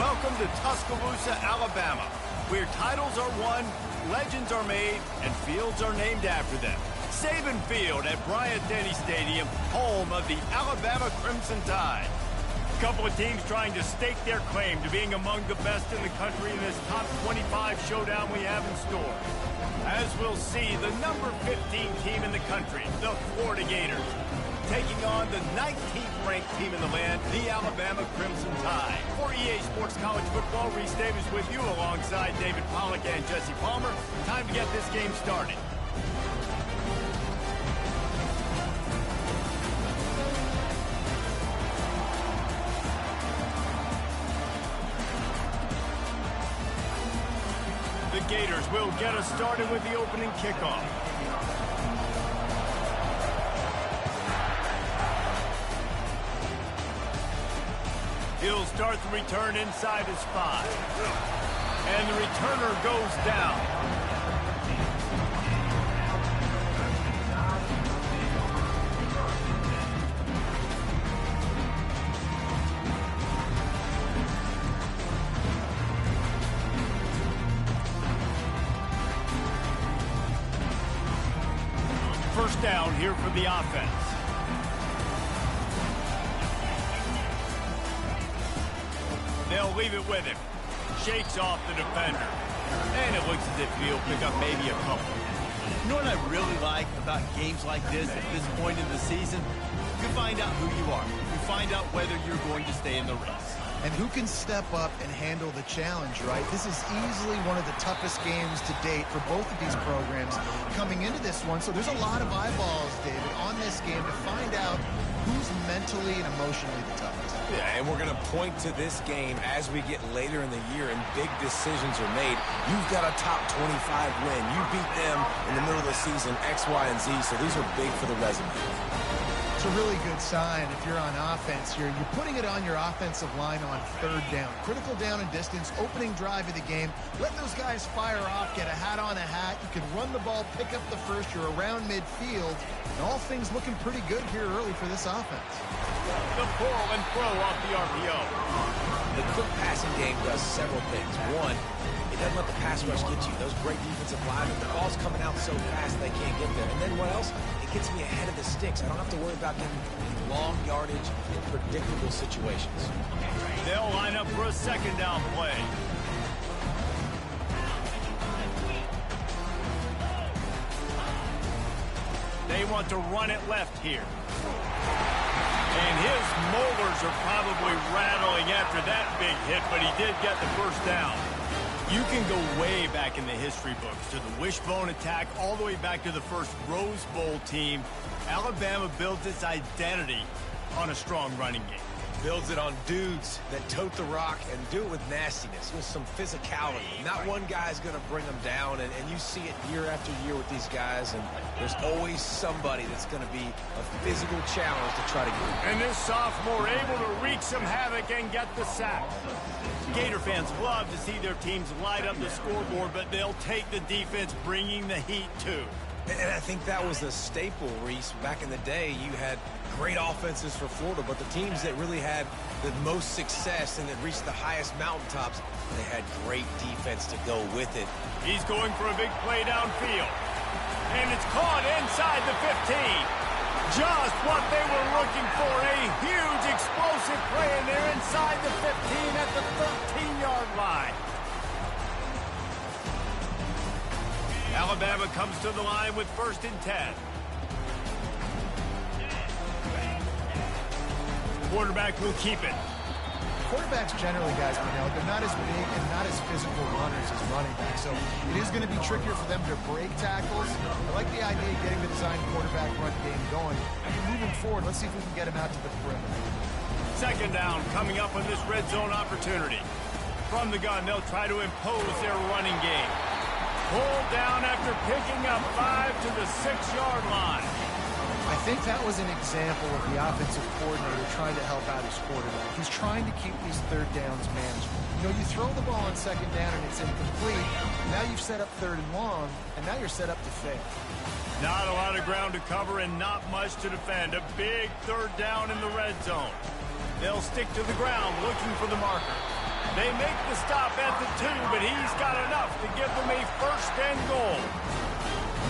Welcome to Tuscaloosa, Alabama, where titles are won, legends are made, and fields are named after them. Saban Field at Bryant-Denny Stadium, home of the Alabama Crimson Tide. A couple of teams trying to stake their claim to being among the best in the country in this top 25 showdown we have in store. As we'll see, the number 15 team in the country, the Florida Gators, taking on the 19th ranked team in the land, the Alabama Crimson Tide. For EA Sports College Football, Reese Davis with you alongside David Pollack and Jesse Palmer. Time to get this game started. The Gators will get us started with the opening kickoff. He'll start the return inside his 5. And the returner goes down. First down here for the offense. They'll leave it with him. Shakes off the defender. And it looks as if he'll pick up maybe a couple. You know what I really like about games like this at this point in the season? You find out who you are. You find out whether you're going to stay in the race. And who can step up and handle the challenge, right? This is easily one of the toughest games to date for both of these programs coming into this one. So there's a lot of eyeballs, David, on this game to find out who's mentally and emotionally the toughest. Yeah, and we're going to point to this game as we get later in the year and big decisions are made. You've got a top 25 win. You beat them in the middle of the season, X, Y, and Z, so these are big for the resume. It's a really good sign if you're on offense here. You're putting it on your offensive line on third down. Critical down and distance, opening drive of the game. Let those guys fire off, get a hat on a hat. You can run the ball, pick up the first. You're around midfield. And all things looking pretty good here early for this offense. The pull and throw off the RPO. The quick passing game does several things. One, it doesn't let the pass rush get you. Those great defensive linemen, the ball's coming out so fast they can't get there. And then what else? It gets me ahead of the sticks. I don't have to worry about getting long yardage in predictable situations. They'll line up for a second down play. They want to run it left here. And his molars are probably rattling after that big hit, but he did get the first down. You can go way back in the history books to the wishbone attack, all the way back to the first Rose Bowl team. Alabama builds its identity on a strong running game. Builds it on dudes that tote the rock and do it with nastiness, with some physicality. Not one guy's going to bring them down, and you see it year after year with these guys, and there's always somebody that's going to be a physical challenge to try to get. And this sophomore able to wreak some havoc and get the sack. Gator fans love to see their teams light up the scoreboard, but they'll take the defense bringing the heat too. And I think that was the staple, Reese. Back in the day, you had great offenses for Florida, but the teams that really had the most success and that reached the highest mountaintops, they had great defense to go with it. He's going for a big play downfield. And it's caught inside the 15. Just what they were looking for. A huge explosive play, and they're inside the 15 at the 13-yard line. Alabama comes to the line with 1st and 10. Quarterback will keep it. Quarterbacks generally, guys, we know, they're not as big and not as physical runners as running backs. So it is going to be trickier for them to break tackles. I like the idea of getting the design quarterback run game going. And moving forward, let's see if we can get him out to the perimeter. Second down coming up on this red zone opportunity. From the gun, they'll try to impose their running game. Pulled down after picking up 5 to the 6-yard line. I think that was an example of the offensive coordinator trying to help out his quarterback. He's trying to keep these third downs manageable. You know, you throw the ball on second down and it's incomplete. Now you've set up 3rd and long, and now you're set up to fail. Not a lot of ground to cover and not much to defend. A big 3rd down in the red zone. They'll stick to the ground looking for the marker. They make the stop at the 2, but he's got enough to give them a first and goal.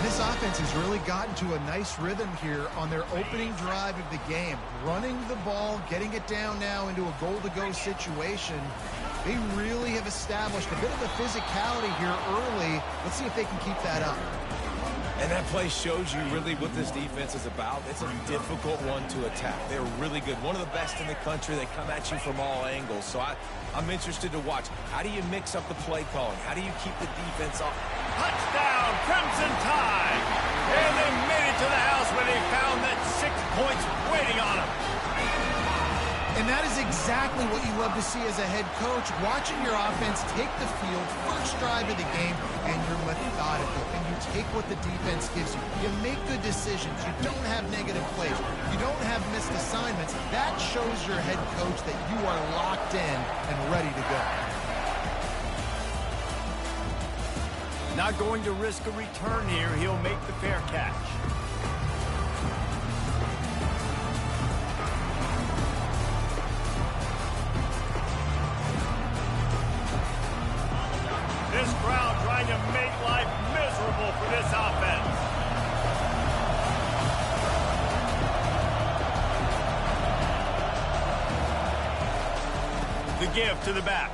This offense has really gotten to a nice rhythm here on their opening drive of the game. Running the ball, getting it down now into a goal-to-go situation. They really have established a bit of a physicality here early. Let's see if they can keep that up. And that play shows you really what this defense is about. It's a difficult one to attack. They're really good. One of the best in the country. They come at you from all angles. So I'm interested to watch. How do you mix up the play calling? How do you keep the defense off? Touchdown, Crimson Tide! And they made it to the house where they found that 6 points waiting on them. And that is exactly what you love to see as a head coach, watching your offense take the field, first drive of the game, and you're methodical, and you take what the defense gives you. You make good decisions. You don't have negative plays. You don't have missed assignments. That shows your head coach that you are locked in and ready to go. Not going to risk a return here. He'll make the fair catch. This crowd trying to make life miserable for this offense. The give to the back.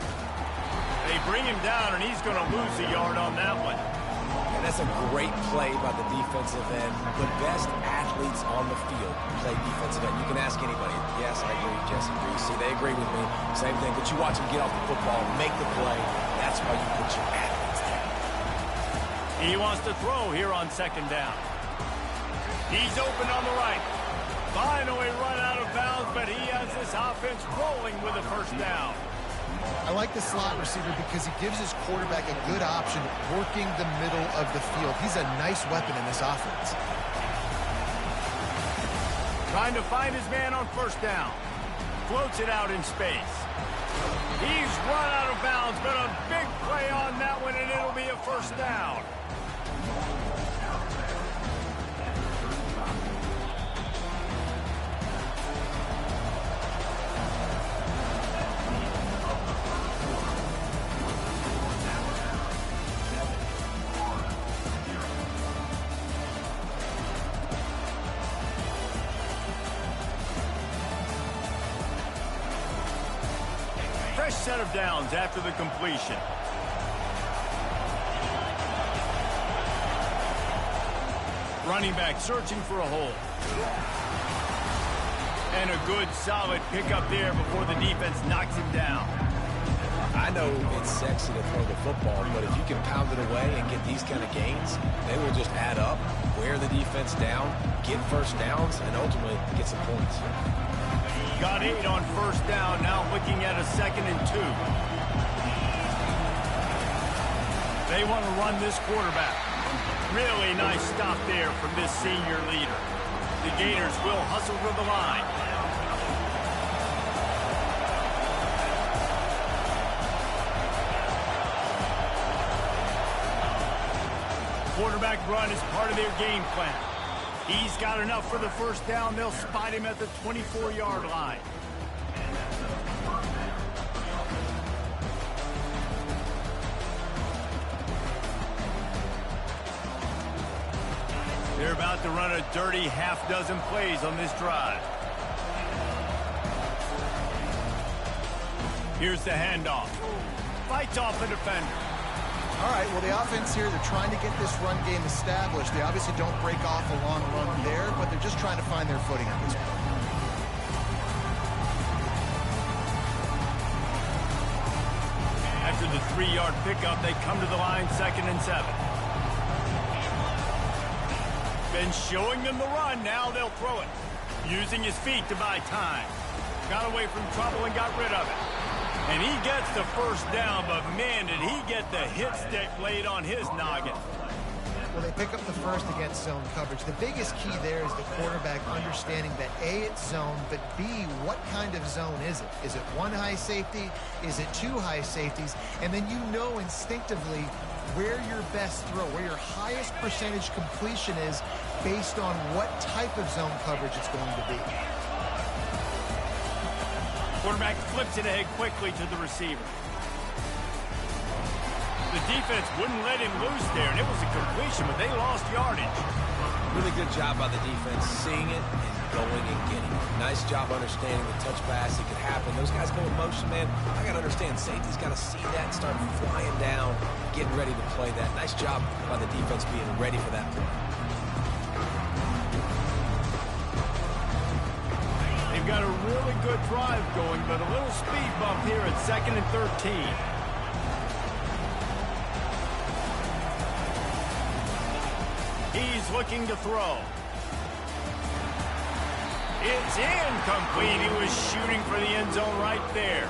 They bring him down, and he's going to lose a yard on that one. And that's a great play by the defensive end. The best athletes on the field play defensive end. You can ask anybody. Yes, I agree. Jesse agrees. See, they agree with me. Same thing. But you watch them get off the football and make the play. That's why you put your athletes there. He wants to throw here on second down. He's open on the right. Finally run out of bounds, but he has this offense rolling with a first down. I like the slot receiver because he gives his quarterback a good option working the middle of the field. He's a nice weapon in this offense. Trying to find his man on first down. Floats it out in space. He's run out of bounds, but a big play on that one, and it'll be a first down. Fresh set of downs after the completion. Running back searching for a hole. And a good solid pickup there before the defense knocks him down. I know it's sexy to throw the football, but if you can pound it away and get these kind of gains, they will just add up, wear the defense down, get first downs, and ultimately get some points. Got 8 on first down, now looking at a 2nd and 2. They want to run this quarterback. Really nice stop there from this senior leader. The Gators will hustle to the line. Quarterback run is part of their game plan. He's got enough for the first down. They'll spot him at the 24-yard line. They're about to run a dirty half-dozen plays on this drive. Here's the handoff. Fights off the defender. All right, well, the offense here, they're trying to get this run game established. They obviously don't break off a long run there, but they're just trying to find their footing at this point. After the 3-yard pickup, they come to the line 2nd and 7. Been showing them the run, now they'll throw it. Using his feet to buy time. Got away from trouble and got rid of it. And he gets the first down, but man, did he get the hit stick laid on his noggin. Well, they pick up the first against zone coverage. The biggest key there is the quarterback understanding that A, it's zone, but B, what kind of zone is it? Is it one high safety? Is it two high safeties? And then you know instinctively where your best throw, where your highest percentage completion is based on what type of zone coverage it's going to be. Quarterback flips it ahead quickly to the receiver. The defense wouldn't let him loose there, and it was a completion, but they lost yardage. Really good job by the defense, seeing it and going and getting it. Nice job understanding the touch pass. It could happen. Those guys go in motion, man. I got to understand, safety's got to see that and start flying down, getting ready to play that. Nice job by the defense being ready for that play. They've got a really good drive going, but a little speed bump here at 2nd and 13. He's looking to throw. It's incomplete. He was shooting for the end zone right there.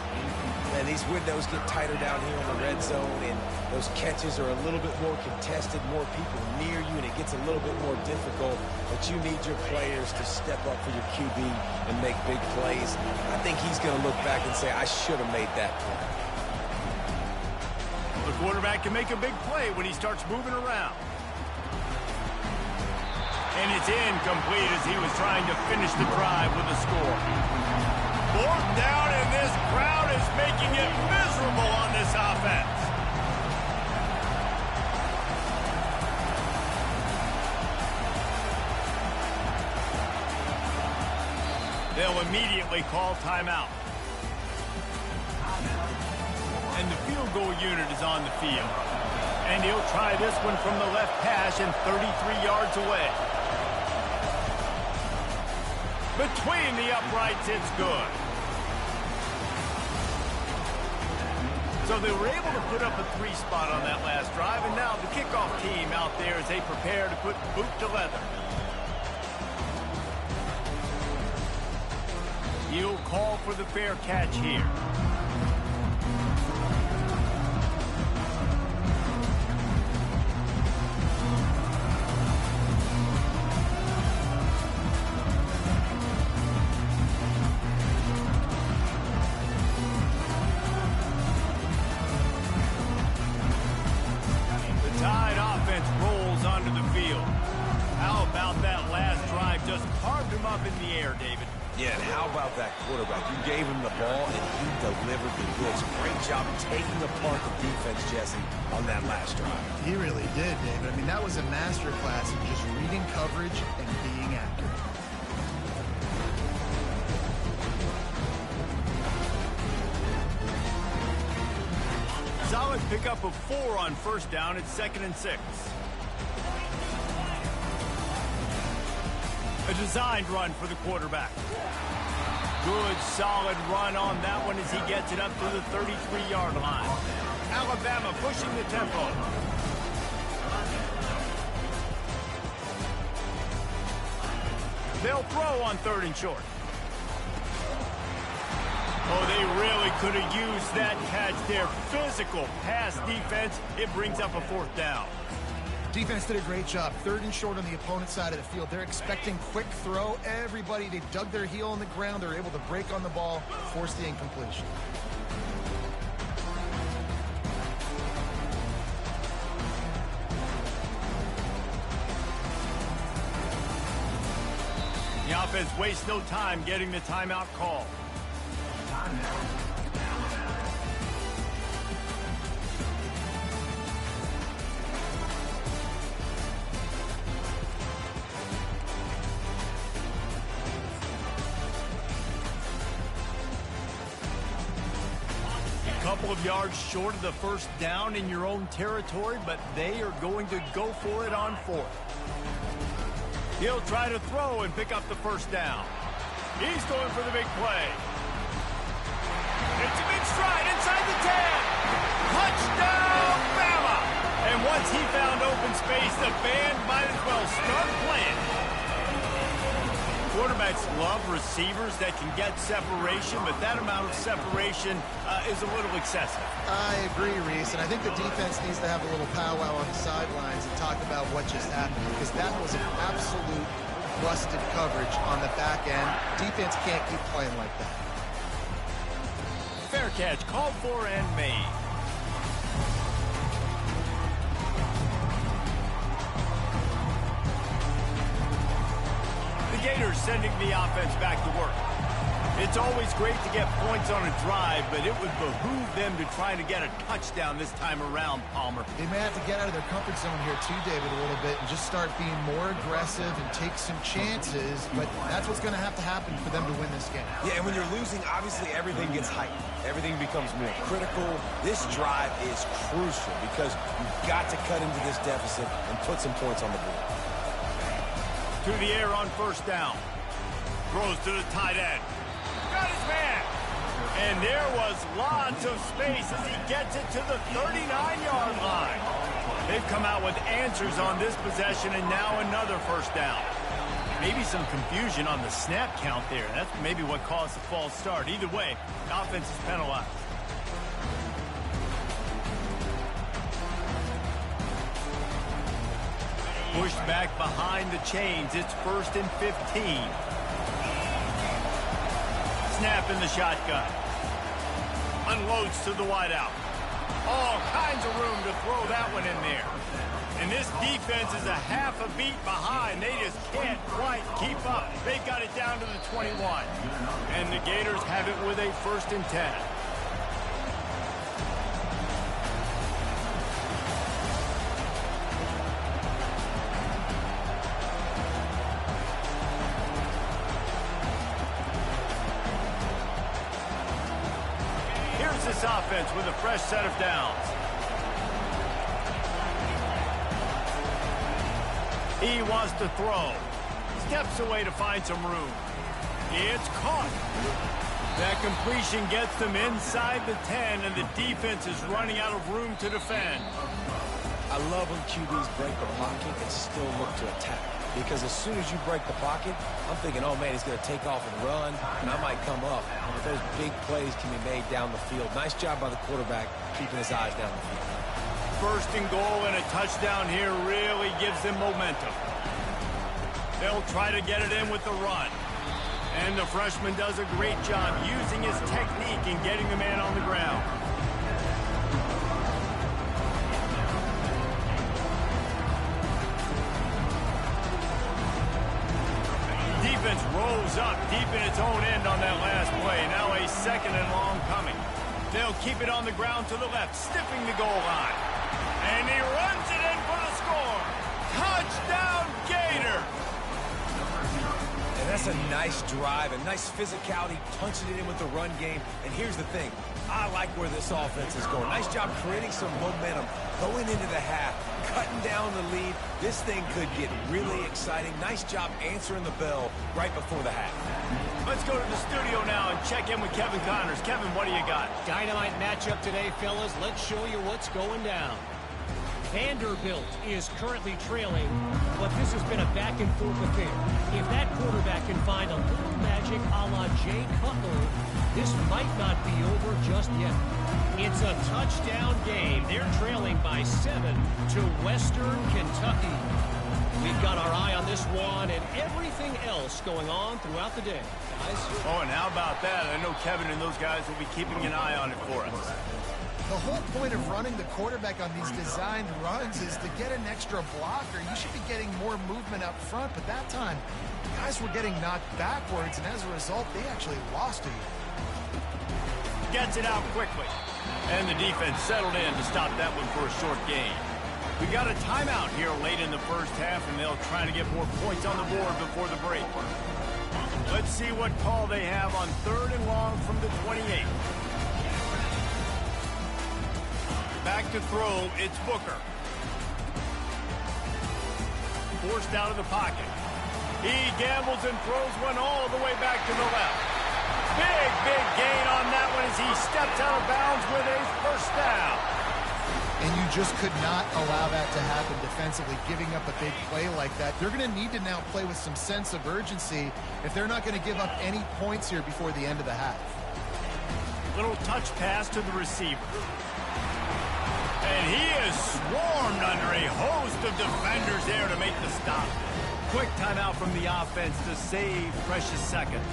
And these windows get tighter down here in the red zone, and those catches are a little bit more contested, more people near you, and it gets a little bit more difficult. But you need your players to step up for your QB and make big plays. I think he's going to look back and say, I should have made that play. The quarterback can make a big play when he starts moving around. And it's incomplete as he was trying to finish the drive with a score. 4th down, and this crowd is making it miserable on this offense. They'll immediately call timeout. And the field goal unit is on the field. And he'll try this one from the left hash and 33 yards away. Between the uprights, it's good. So they were able to put up a 3 spot on that last drive, and now the kickoff team out there as they prepare to put boot to leather. He'll call for the fair catch here. Yeah, and how about that quarterback? You gave him the ball, and he delivered the goods. Great job taking apart the defense, Jesse, on that last drive. He really did, David. I mean, that was a masterclass in just reading coverage and being accurate. Solid pickup of 4 on 1st down at 2nd and 6. A designed run for the quarterback. Good, solid run on that one as he gets it up to the 33-yard line. Alabama pushing the tempo. They'll throw on 3rd and short. Oh, they really could have used that catch there. Physical pass defense. It brings up a 4th down. Defense did a great job. 3rd and short on the opponent's side of the field. They're expecting quick throw. Everybody, they dug their heel in the ground. They're able to break on the ball, force the incompletion. The offense wastes no time getting the timeout call. Couple of yards short of the 1st down in your own territory, but they are going to go for it on 4th. He'll try to throw and pick up the 1st down. He's going for the big play. It's a big stride inside the 10. Touchdown, Bama! And once he found open space, the band might as well start playing. Quarterbacks love receivers that can get separation, but that amount of separation is a little excessive. I agree, Reese, and I think the defense needs to have a little powwow on the sidelines and talk about what just happened, because that was an absolute busted coverage on the back end. Defense can't keep playing like that. Fair catch called for and made. The Gators sending the offense back to work. It's always great to get points on a drive, but it would behoove them to try to get a touchdown this time around, Palmer. They may have to get out of their comfort zone here too, David, a little bit, and just start being more aggressive and take some chances, but that's what's going to happen for them to win this game. Yeah, and when you're losing, obviously everything gets heightened. Everything becomes more critical. This drive is crucial because you've got to cut into this deficit and put some points on the board. To the air on first down. Throws to the tight end. Got his man. And there was lots of space as he gets it to the 39-yard line. They've come out with answers on this possession, and now another first down. Maybe some confusion on the snap count there. That's maybe what caused the false start. Either way, the offense is penalized. Pushed back behind the chains. It's 1st and 15. Snap in the shotgun. Unloads to the wideout. All kinds of room to throw that one in there. And this defense is a half a beat behind. They just can't quite keep up. They got it down to the 21. And the Gators have it with a 1st and 10. This offense with a fresh set of downs. He wants to throw. Steps away to find some room. It's caught. That completion gets them inside the 10, and the defense is running out of room to defend. I love when QBs break the pocket and still look to attack. Because as soon as you break the pocket, I'm thinking, oh, man, he's going to take off and run, and I might come up. But those big plays can be made down the field. Nice job by the quarterback keeping his eyes down the field. 1st and goal and a touchdown here really gives them momentum. They'll try to get it in with the run. And the freshman does a great job using his technique and getting the man on the ground. Defense rolls up deep in its own end on that last play. Now a 2nd and long coming. They'll keep it on the ground to the left, sniffing the goal line. And he runs it in for the score. Touchdown, Gator! And that's a nice drive, a nice physicality, punching it in with the run game. And here's the thing. I like where this offense is going. Nice job creating some momentum, going into the half, cutting down the lead. This thing could get really exciting. Nice job answering the bell right before the half. Let's go to the studio now and check in with Kevin Connors. Kevin, what do you got? Dynamite matchup today, fellas. Let's show you what's going down. Vanderbilt is currently trailing, but this has been a back-and-forth affair. If that quarterback can find a little magic a la Jay Cutler, this might not be over just yet. It's a touchdown game. They're trailing by 7 to Western Kentucky. We've got our eye on this one and everything else going on throughout the day, guys. Oh, and how about that? I know Kevin and those guys will be keeping an eye on it for us. The whole point of running the quarterback on these designed runs is to get an extra blocker. You should be getting more movement up front, but that time, guys were getting knocked backwards, and as a result, they actually lost to you. Gets it out quickly. And the defense settled in to stop that one for a short gain. We got a timeout here late in the first half, and they'll try to get more points on the board before the break. Let's see what call they have on 3rd and long from the 28. Back to throw, it's Booker. Forced out of the pocket. He gambles and throws one all the way back to the left. Big gain on that one as he steps out of bounds with a first down. And you just could not allow that to happen defensively, giving up a big play like that. They're going to need to now play with some sense of urgency if they're not going to give up any points here before the end of the half. Little touch pass to the receiver. And he is swarmed under a host of defenders there to make the stop. Quick timeout from the offense to save precious seconds.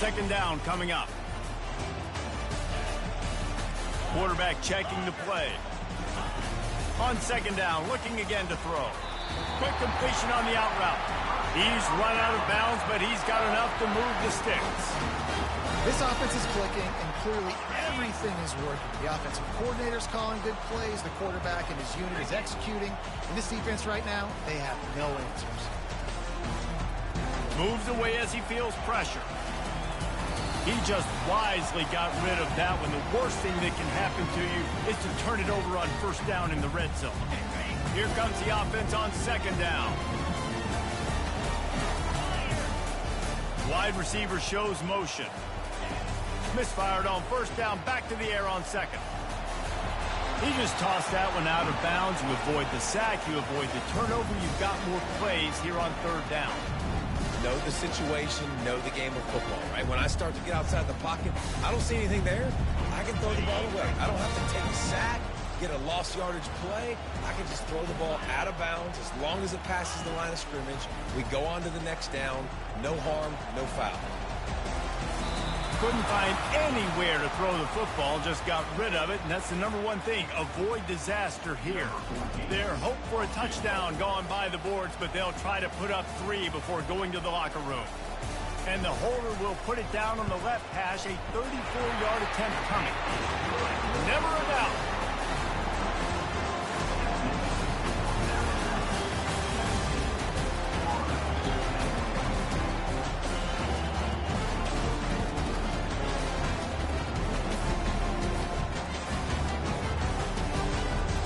Second down coming up. Quarterback checking the play. On second down, looking again to throw. Quick completion on the out route. He's run out of bounds, but he's got enough to move the sticks. This offense is clicking, and clearly everything is working. The offensive coordinator's calling good plays. The quarterback and his unit is executing. In this defense right now, they have no answers. Moves away as he feels pressure. He just wisely got rid of that when the worst thing that can happen to you is to turn it over on first down in the red zone. Here comes the offense on second down. Wide receiver shows motion. Misfired on first down, back to the air on second. He just tossed that one out of bounds. You avoid the sack, you avoid the turnover. You've got more plays here on third down. Know the situation, know the game of football, right? When I start to get outside the pocket, I don't see anything there. I can throw the ball away. I don't have to take a sack, get a lost yardage play. I can just throw the ball out of bounds as long as it passes the line of scrimmage. We go on to the next down. No harm, no foul. Couldn't find anywhere to throw the football, just got rid of it, and that's the number one thing. Avoid disaster here. Their hope for a touchdown gone by the boards, but they'll try to put up 3 before going to the locker room. And the holder will put it down on the left hash, a 34-yard attempt coming. Never a doubt.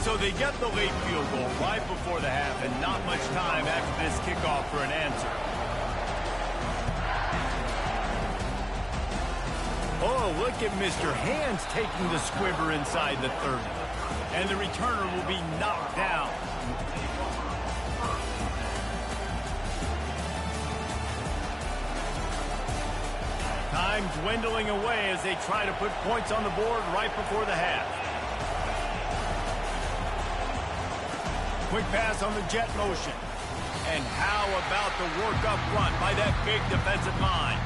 So they get the late field goal right before the half, and not much time after this kickoff for an answer. Oh, look at Mr. Hands taking the squibber inside the 30. And the returner will be knocked down. Time dwindling away as they try to put points on the board right before the half. Quick pass on the jet motion. And how about the work up front by that big defensive line?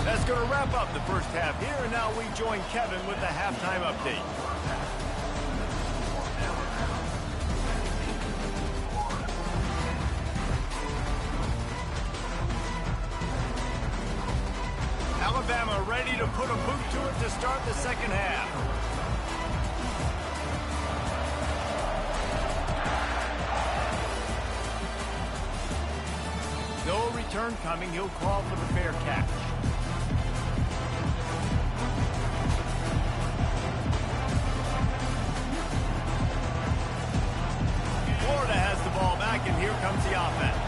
That's going to wrap up the first half here, and now we join Kevin with the halftime update. Alabama ready to put a boot to it to start the second half. No return coming. He'll call for the fair catch. Florida has the ball back, and here comes the offense.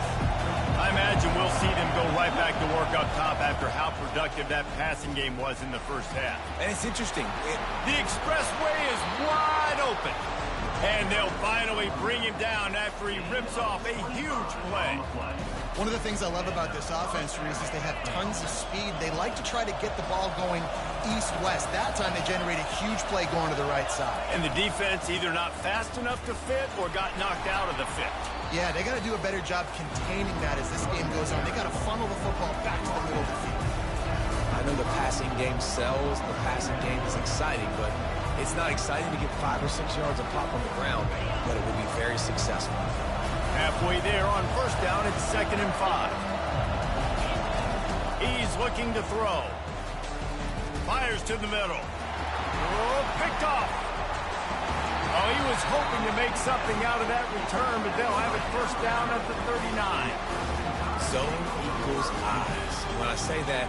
I imagine we'll see them go right back to work up top after how productive that passing game was in the first half. And it's interesting. The expressway is wide open. And they'll finally bring him down after he rips off a huge play. One of the things I love about this offense, Reese, is they have tons of speed. They like to try to get the ball going east-west. That time they generate a huge play going to the right side. And the defense either not fast enough to fit or got knocked out of the fit. Yeah, they got to do a better job containing that as this game goes on. They got to funnel the football back to the middle of the field. I know the passing game sells, the passing game is exciting, but it's not exciting to get 5 or 6 yards a pop on the ground, but it will be very successful. Halfway there on first down, it's 2nd and 5. He's looking to throw. Fires to the middle. Oh, picked off. Oh, he was hoping to make something out of that return, but they'll have it first down at the 39. Zone equals eyes. When I say that,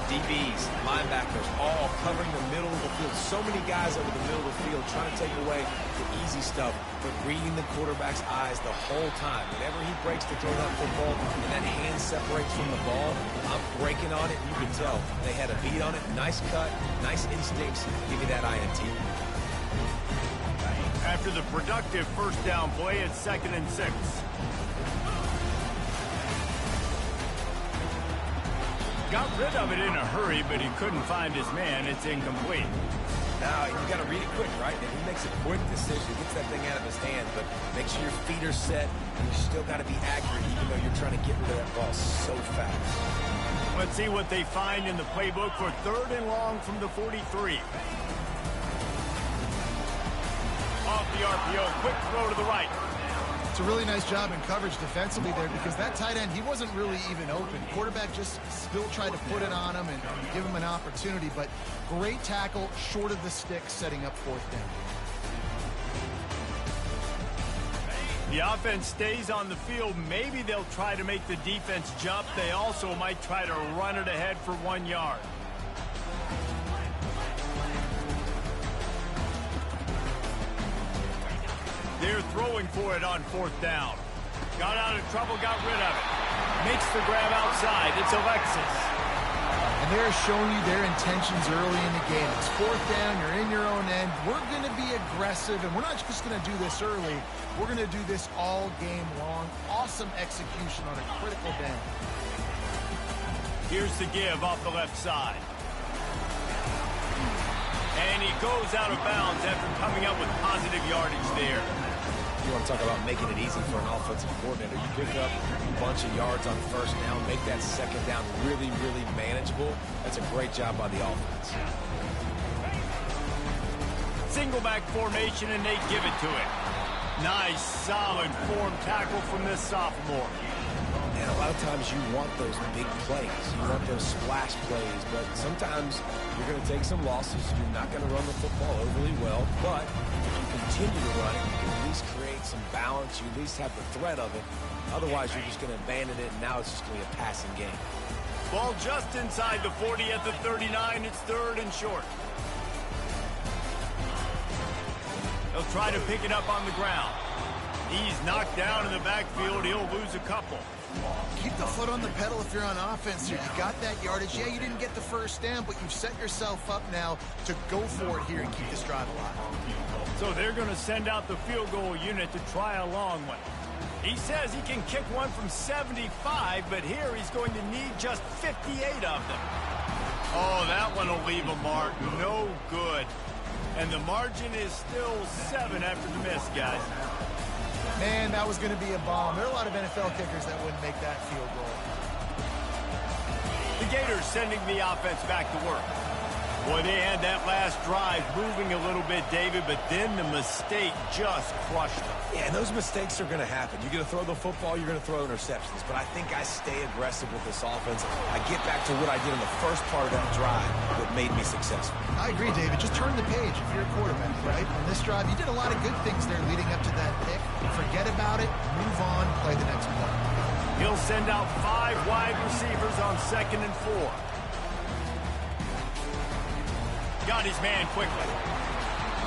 DBs, linebackers, all covering the middle of the field. So many guys over the middle of the field trying to take away the easy stuff, but reading the quarterback's eyes the whole time. Whenever he breaks to throw that football and that hand separates from the ball, I'm breaking on it. You can tell they had a beat on it. Nice cut, nice instincts. Give me that INT. After the productive first down play, it's 2nd and 6. Got rid of it in a hurry, but he couldn't find his man. It's incomplete. Now, you got to read it quick, right? And he makes a quick decision. He gets that thing out of his hand, but make sure your feet are set, and you still got to be accurate, even though you're trying to get rid of that ball so fast. Let's see what they find in the playbook for 3rd and long from the 43. Off the RPO, quick throw to the right. It's a really nice job in coverage defensively there because that tight end, he wasn't really even open. Quarterback just still tried to put it on him and give him an opportunity, but great tackle short of the stick, setting up 4th down. The offense stays on the field. Maybe they'll try to make the defense jump. They also might try to run it ahead for 1 yard. They're throwing for it on 4th down. Got out of trouble, got rid of it. Makes the grab outside. It's Alexis. And they're showing you their intentions early in the game. It's 4th down, you're in your own end. We're going to be aggressive, and we're not just going to do this early. We're going to do this all game long. Awesome execution on a critical down. Here's the give off the left side. And he goes out of bounds after coming up with positive yardage there. You want to talk about making it easy for an offensive coordinator. You pick up a bunch of yards on 1st down, make that 2nd down really, really manageable. That's a great job by the offense. Single back formation, and they give it to it. Nice, solid form tackle from this sophomore. And a lot of times you want those big plays. You want those splash plays, but sometimes you're going to take some losses. You're not going to run the football overly well, but if you continue to run it, you can at least create some balance. You at least have the threat of it. Otherwise, you're just going to abandon it, and now it's just going to be a passing game. Ball just inside the 40 at the 39. It's 3rd and short. They'll try to pick it up on the ground. He's knocked down in the backfield. He'll lose a couple. Keep the foot on the pedal if you're on offense here. You got that yardage. Yeah, you didn't get the 1st down, but you've set yourself up now to go for it here and keep this drive alive. So they're going to send out the field goal unit to try a long one. He says he can kick one from 75, but here he's going to need just 58 of them. Oh, that one will leave a mark. No good. And the margin is still 7 after the miss, guys. Man, that was going to be a bomb. There are a lot of NFL kickers that wouldn't make that field goal. The Gators sending the offense back to work. Boy, they had that last drive moving a little bit, David, but then the mistake just crushed them. Yeah, and those mistakes are going to happen. You're going to throw the football, you're going to throw interceptions. But I think I stay aggressive with this offense. I get back to what I did in the first part of that drive that made me successful. I agree, David. Just turn the page if you're a quarterback, right? On this drive, you did a lot of good things there leading up to that pick. Forget about it, move on, play the next play. He'll send out 5 wide receivers on 2nd and 4. Got his man quickly.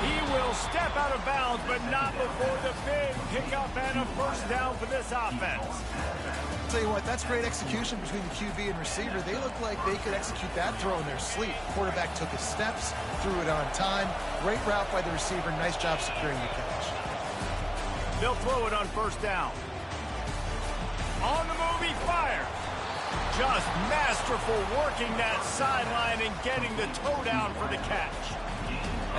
He will step out of bounds, but not before the big pickup and a 1st down for this offense. I'll tell you what, that's great execution between the QB and receiver. They look like they could execute that throw in their sleep. Quarterback took his steps, threw it on time. Great route by the receiver. Nice job securing the catch. They'll throw it on 1st down. On the move, he fires. Just masterful working that sideline and getting the toe down for the catch.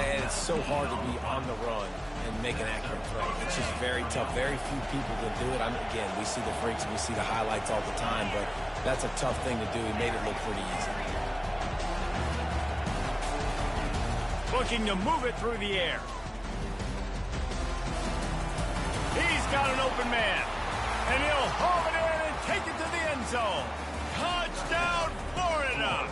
And it's so hard to be on the run and make an accurate throw. It's just very tough. Very few people can do it. Again, we see the freaks and we see the highlights all the time, but that's a tough thing to do. He made it look pretty easy. Looking to move it through the air. He's got an open man. And he'll haul it in and take it to the end zone. Touchdown, Florida!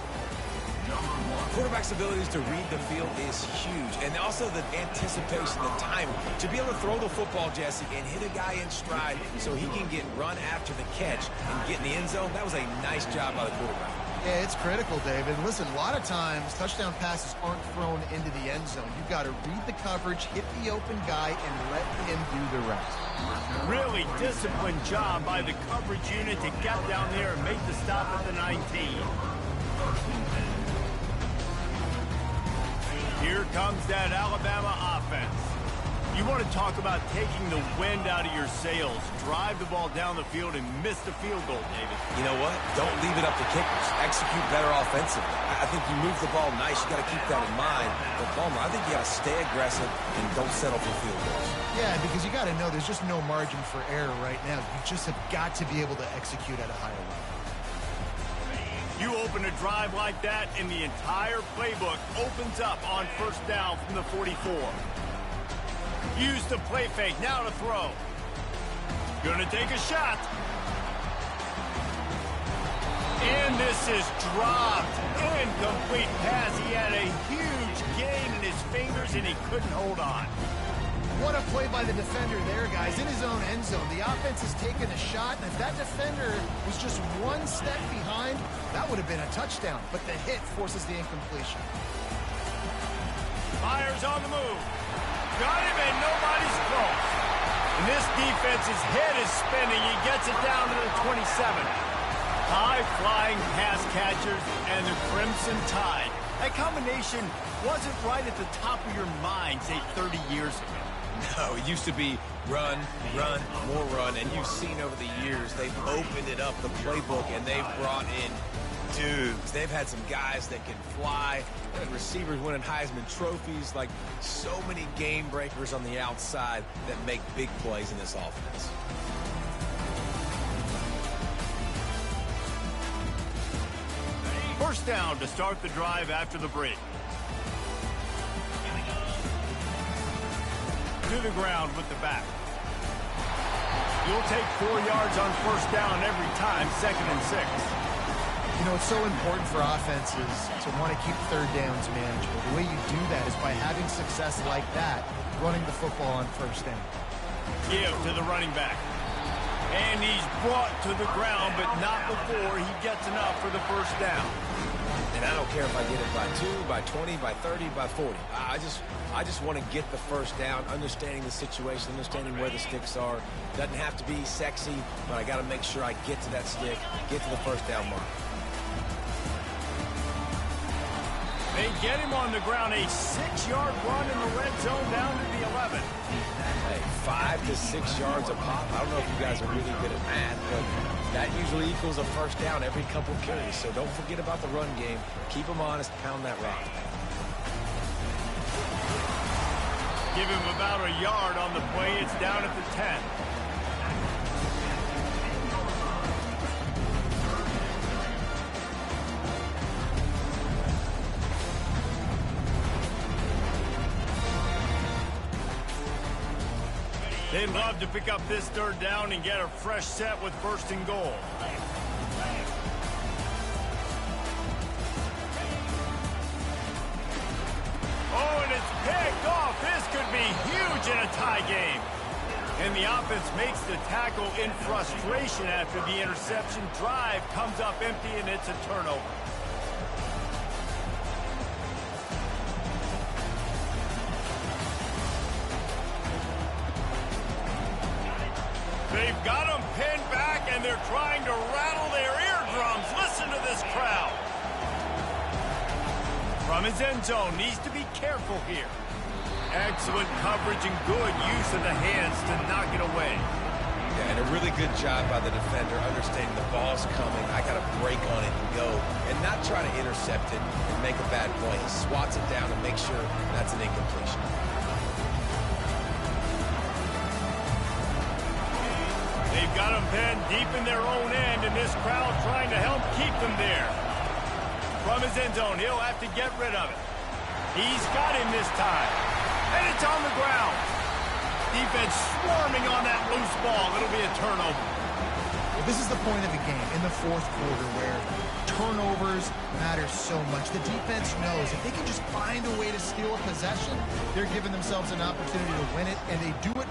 Quarterback's abilities to read the field is huge, and also the anticipation, the timing. To be able to throw the football, Jesse, and hit a guy in stride so he can get run after the catch and get in the end zone, that was a nice job by the quarterback. Yeah, it's critical, David. Listen, a lot of times, touchdown passes aren't thrown into the end zone. You've got to read the coverage, hit the open guy, and let him do the rest. Really disciplined job by the coverage unit to get down there and make the stop at the 19. Here comes that Alabama offense. You want to talk about taking the wind out of your sails. Drive the ball down the field and miss the field goal, David. You know what? Don't leave it up to kickers. Execute better offensively. I think you move the ball nice. You got to keep that in mind. But Bama, I think you got to stay aggressive and don't settle for field goals. Yeah, because you got to know there's just no margin for error right now. You just have got to be able to execute at a higher level. You open a drive like that, and the entire playbook opens up on first down from the 44. Use the play fake, now to throw. Gonna take a shot. And this is dropped. Incomplete pass. He had a huge gain in his fingers, and he couldn't hold on. What a play by the defender there, guys. In his own end zone, the offense has taken a shot, and if that defender was just one step behind, that would have been a touchdown. But the hit forces the incompletion. Myers on the move. Got him, and nobody's close. And this defense's head is spinning. He gets it down to the 27. High-flying pass catchers and the Crimson Tide. That combination wasn't right at the top of your mind, say, 30 years ago. No, it used to be run, run, more run, and you've seen over the years they've opened it up, the playbook, and they've brought in dudes. They've had some guys that can fly, and receivers winning Heisman trophies, like so many game breakers on the outside that make big plays in this offense. First down to start the drive after the break. To the ground with the back. You'll take 4 yards on first down every time, 2nd and 6. You know, it's so important for offenses to want to keep third downs manageable. The way you do that is by having success like that, running the football on first down. Give to the running back. And he's brought to the ground, but not before he gets enough for the first down. And I don't care if I get it by 2, by 20, by 30, by 40. I just want to get the first down, understanding the situation, understanding where the sticks are. Doesn't have to be sexy, but I got to make sure I get to that stick, get to the first down mark. They get him on the ground, a 6-yard run in the red zone down to the 11. Hey, 5 to 6 yards a pop. I don't know if you guys are really good at math, but that usually equals a first down every couple carries. So don't forget about the run game. Keep them honest, pound that rock. Give him about a yard on the play. It's down at the 10. They'd love to pick up this third down and get a fresh set with first and goal. Oh, and it's picked off. This could be huge in a tie game. And the offense makes the tackle in frustration after the interception. Drive comes up empty, and it's a turnover. They've got them pinned back, and they're trying to rattle their eardrums. Listen to this crowd. From his end zone, needs to be careful here. Excellent coverage and good use of the hands to knock it away. Yeah, and a really good job by the defender, understanding the ball's coming. I got to break on it and go, and not try to intercept it and make a bad play. He swats it down and makes sure that's an incompletion. They've got them pinned deep in their own end, and this crowd trying to help keep them there. From his end zone, he'll have to get rid of it. He's got him this time. And it's on the ground. Defense swarming on that loose ball. It'll be a turnover. Well, this is the point of the game in the fourth quarter where turnovers matter so much. The defense knows if they can just find a way to steal a possession, they're giving themselves an opportunity to win it, and they do it